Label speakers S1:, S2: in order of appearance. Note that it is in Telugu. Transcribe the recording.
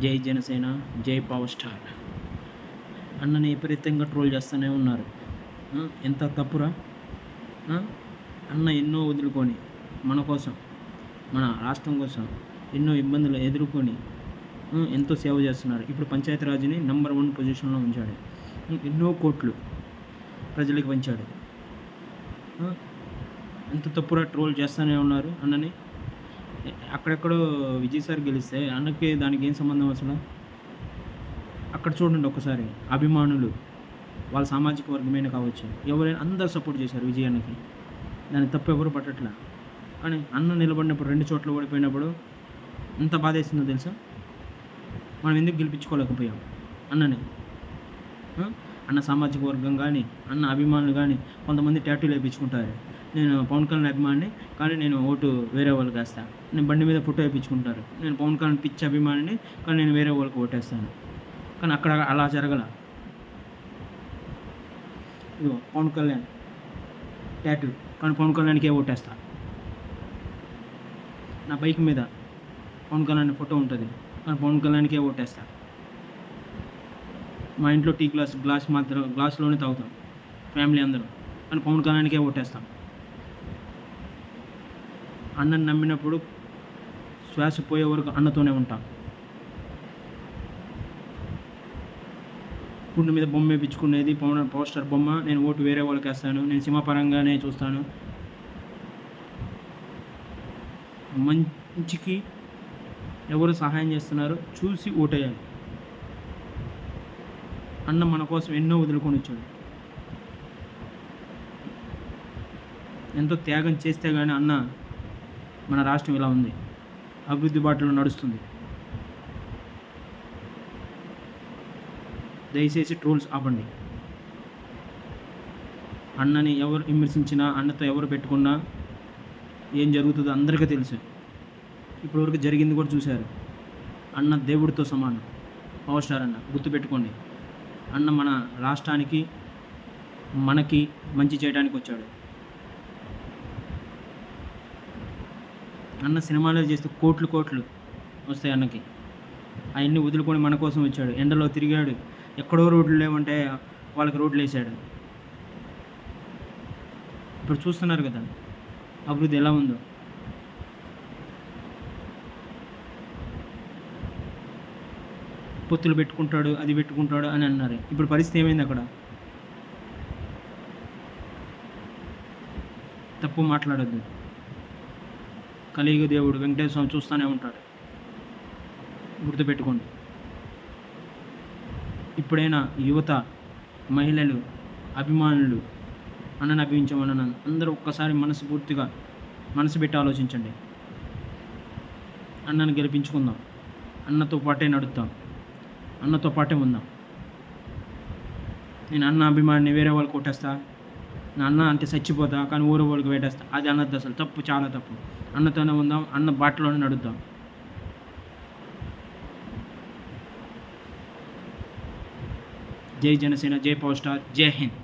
S1: జై జనసేన, జై పవర్ స్టార్. అన్నని విపరీతంగా ట్రోల్ చేస్తూనే ఉన్నారు. ఎంత తప్పురా! అన్న ఎన్నో వదులుకొని మన కోసం, మన రాష్ట్రం కోసం ఎన్నో ఇబ్బందులు ఎదుర్కొని ఎంతో సేవ చేస్తున్నారు. ఇప్పుడు పంచాయతీరాజ్ని నెంబర్ 1 పొజిషన్లో ఉంచాడు. ఎన్నో కోట్లు ప్రజలకు పంచాడు. ఎంత తప్పురా! ట్రోల్ చేస్తూనే ఉన్నారు అన్నని. అక్కడెక్కడో విజయ్ సార్ గెలిస్తే అన్నకి దానికి ఏం సంబంధం అసలు? అక్కడ చూడండి ఒక్కసారి, అభిమానులు వాళ్ళ సామాజిక వర్గమైన కావచ్చు, ఎవరైనా అందరూ సపోర్ట్ చేశారు విజయ్ అన్నకి. దాని తప్పు ఎవరు పట్టట్లా. కానీ అన్న నిలబడినప్పుడు 2 చోట్ల ఓడిపోయినప్పుడు ఎంత బాధేసిందో తెలుసా? మనం ఎందుకు గెలిపించుకోలేకపోయాం అన్నని? అన్న సామాజిక వర్గం కానీ, అన్న అభిమానులు కానీ కొంతమంది ట్యాటూలు వేయించుకుంటారు. నేను పవన్ కళ్యాణ్ అభిమానిని, కానీ నేను ఓటు వేరే వాళ్ళకి వేస్తాను. నేను బండి మీద ఫోటో వేయించుకుంటారు. నేను పవన్ కళ్యాణ్ పిచ్చి అభిమానిని, కానీ నేను వేరే వాళ్ళకి ఓటేస్తాను. కానీ అక్కడ అలా జరగల. ఇదిగో పవన్ కళ్యాణ్ ట్యాటూ, కానీ పవన్ కళ్యాణ్కే ఓటేస్తా. నా బైక్ మీద పవన్ కళ్యాణ్ ఫోటో ఉంటుంది, కానీ పవన్ కళ్యాణ్కే ఓటేస్తా. మా ఇంట్లో టీ గ్లాస్ మాత్రం గ్లాస్లోనే తాగుతాం ఫ్యామిలీ అందరూ, కానీ పవన్ కళ్యాణ్కే ఓటేస్తాం. అన్నని నమ్మినప్పుడు శ్వాస పోయే వరకు అన్నతోనే ఉంటాం. గుండె మీద బొమ్మ వేయించుకునేది పవర్ స్టార్ బొమ్మ. నేను ఓటు వేరే వాళ్ళకి వేస్తాను. నేను సినిమాపరంగానే చూస్తాను. మంచికి ఎవరు సహాయం చేస్తున్నారో చూసి ఓటేయాలి. అన్న మన కోసం ఎన్నో వదులుకొని వచ్చాడు. ఎంతో త్యాగం చేస్తే కానీ అన్న మన రాష్ట్రం ఇలా ఉంది, అభివృద్ధి బాటలో నడుస్తుంది. దయచేసి ట్రోల్స్ ఆపండి. అన్నని ఎవరు విమర్శించినా, అన్నతో ఎవరు పెట్టుకున్నా ఏం జరుగుతుందో అందరికీ తెలుసు. ఇప్పటివరకు జరిగింది కూడా చూశారు. అన్న దేవుడితో సమానం, పవర్ స్టార్ అన్న. గుర్తుపెట్టుకోండి, అన్న మన రాష్ట్రానికి, మనకి మంచి చేయడానికి వచ్చాడు. అన్న సినిమాలో చేస్తే కోట్లు వస్తాయి అన్నకి. అవన్నీ వదులుకొని మన కోసం వచ్చాడు. ఎండలో తిరిగాడు. ఎక్కడో రోడ్లు లేవంటే వాళ్ళకి రోడ్లు వేసాడు. ఇప్పుడు చూస్తున్నారు కదా అభివృద్ధి ఎలా ఉందో. పొత్తులు పెట్టుకుంటాడు, అది పెట్టుకుంటాడు అని అన్నారు. ఇప్పుడు పరిస్థితి ఏమైంది? అక్కడ తప్పు మాట్లాడొద్దు. కలియుగ దేవుడు వెంకటేశ్వర స్వామి చూస్తూనే ఉంటాడు. గుర్తుపెట్టుకోండి. ఇప్పుడైనా యువత, మహిళలు, అభిమానులు అన్నని అభిమానించమన్న అందరూ ఒక్కసారి మనస్ఫూర్తిగా మనసు పెట్టి ఆలోచించండి. అన్నని గెలిపించుకుందాం. అన్నతో పాటే నడుద్దాం. అన్నతో పాటే ఉందాం. నేను అన్న అభిమానిని, వేరే వాళ్ళకి కొట్టేస్తా, నా అన్న అంటే చచ్చిపోతా, కానీ ఊరు వాళ్ళకి వేటేస్తా. అది అన్నది అసలు తప్పు, చాలా తప్పు. అన్నతోనే ఉందాం, అన్న బాటలోనే నడుద్దాం. జై జనసేన, జై పవర్ స్టార్, జై హింద్.